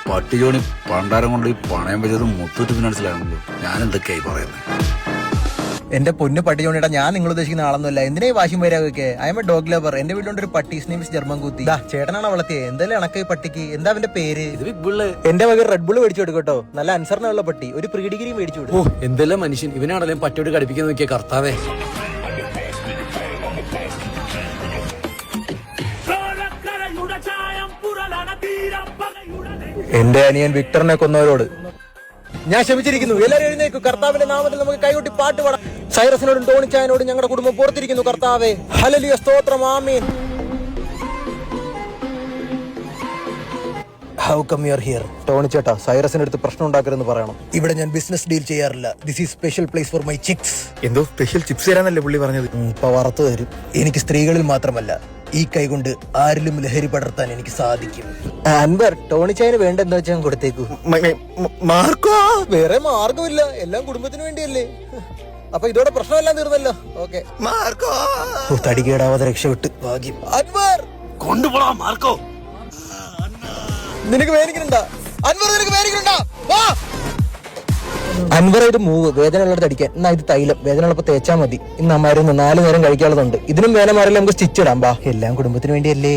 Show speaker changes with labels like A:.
A: പട്ടിജോണി പണ്ടാരം കൊണ്ട് ഈ പണയം വെച്ചത് മുത്തൂറ്റ് ഫിനാൻസിലാണല്ലോ. ഞാൻ എന്തൊക്കെയായി പറയുന്നത്?
B: എന്റെ പൊന്ന് പട്ടി ജോണിയുടെ ഞാൻ നിങ്ങൾ ഉദ്ദേശിക്കുന്ന ആളൊന്നുമല്ല. എന്തിനാ ഈ വാശിയും വരാകൊക്കെ? I am a dog lover. എന്റെ വീട്ടിലുണ്ട് ഒരു പട്ടി, നെയിം ജർമ്മൻ കൂത്തി. ചേട്ടനാണ് വളർത്തിയത്. എന്തായാലും അണക്ക ഈ പട്ടിക്ക്. എന്താ അവന്റെ പേര്? എന്റെ വക റെഡ് ബുൾ മേടിച്ചു കൊടുക്കട്ടോ. നല്ല അനുസരണമുള്ള പട്ടി. ഒരു പ്രീ ഡിഗ്രി മേടിച്ചു കൊടുക്കും.
C: ഓ എന്തെല്ലാം മനുഷ്യൻ. ഇവനാണല്ലോ പട്ടിയോട് കടിപ്പിക്കാൻ നോക്കിയ കർത്താവേ.
B: എന്റെ അനിയൻ വിക്ടറിനെ കൊന്നവരോട് ഞാൻ ക്ഷമിച്ചിരിക്കുന്നു. എല്ലാവരും എഴുന്നേക്കും. കർത്താവിന്റെ നാമത്തിൽ നമുക്ക് കൈകൊട്ടി പാട്ട് പാടാം. സൈറസിനോടും ടോണിച്ചായനോടും ഞങ്ങളുടെ കുടുംബം പുറത്തിരിക്കുന്നു. കർത്താവേ, ഹല്ലേലൂയ, സ്തോത്രം, ആമേൻ. How come you are here? Tony ചേട്ടാ, സൈറസിന്റെ അടുത്ത് പ്രശ്നം ഉണ്ടാക്കരുതെന്ന് പറയണം. ഇവിടെ ഞാൻ ബിസിനസ് ഡീൽ ചെയ്യാറില്ല. This is special place for my chicks.
D: എന്തോ സ്പെഷ്യൽ ചിപ്സ് തരാന്നല്ലേ പുള്ളി പറഞ്ഞത്?
B: ഇപ്പൊ വറുത്തു തരും. എനിക്ക് സ്ത്രീകളിൽ മാത്രമല്ല, ഈ കൈ കൊണ്ട് ആരിലും ലഹരി പടർത്താൻ എനിക്ക് സാധിക്കും. അൻവർ, ടോണിച്ചായന് വേണ്ട എന്താ വെച്ചാൽ കൊടുത്തേക്കു.
D: മാർക്കോ,
B: വേറെ മാർഗമില്ല. എല്ലാം കുടുംബത്തിന് വേണ്ടിയല്ലേ. അപ്പൊ ഇതോടെ പ്രശ്നമെല്ലാം തീർന്നല്ലോ. ഓക്കെ,
D: മാർക്കോ
B: തടികേടാവാതെ രക്ഷപ്പെട്ട് ഭാഗ്യം. അൻവർ,
A: കൊണ്ടുപോടാ മാർക്കോ.
B: നിനക്ക് വേദനിക്കുന്നുണ്ടാ? അൻവർ, നിനക്ക് വേദനിക്കുന്നുണ്ടാ? വാ. അൻവർ, ഇത് മൂവ് വേദന ഉള്ളത് അടിക്കാൻ. എന്നാ ഇത് തൈലം വേദന ഉള്ളപ്പോ തേച്ചാ മതി. ഇന്ന് അമ്മായിരുന്നു 4 നേരം കഴിക്കാനുള്ളതുണ്ട്. ഇതിനും വേദന മാറില്ല, നമുക്ക് സ്റ്റിച്ച് ഇടാം. ബാ, എല്ലാം കുടുംബത്തിന് വേണ്ടിയല്ലേ.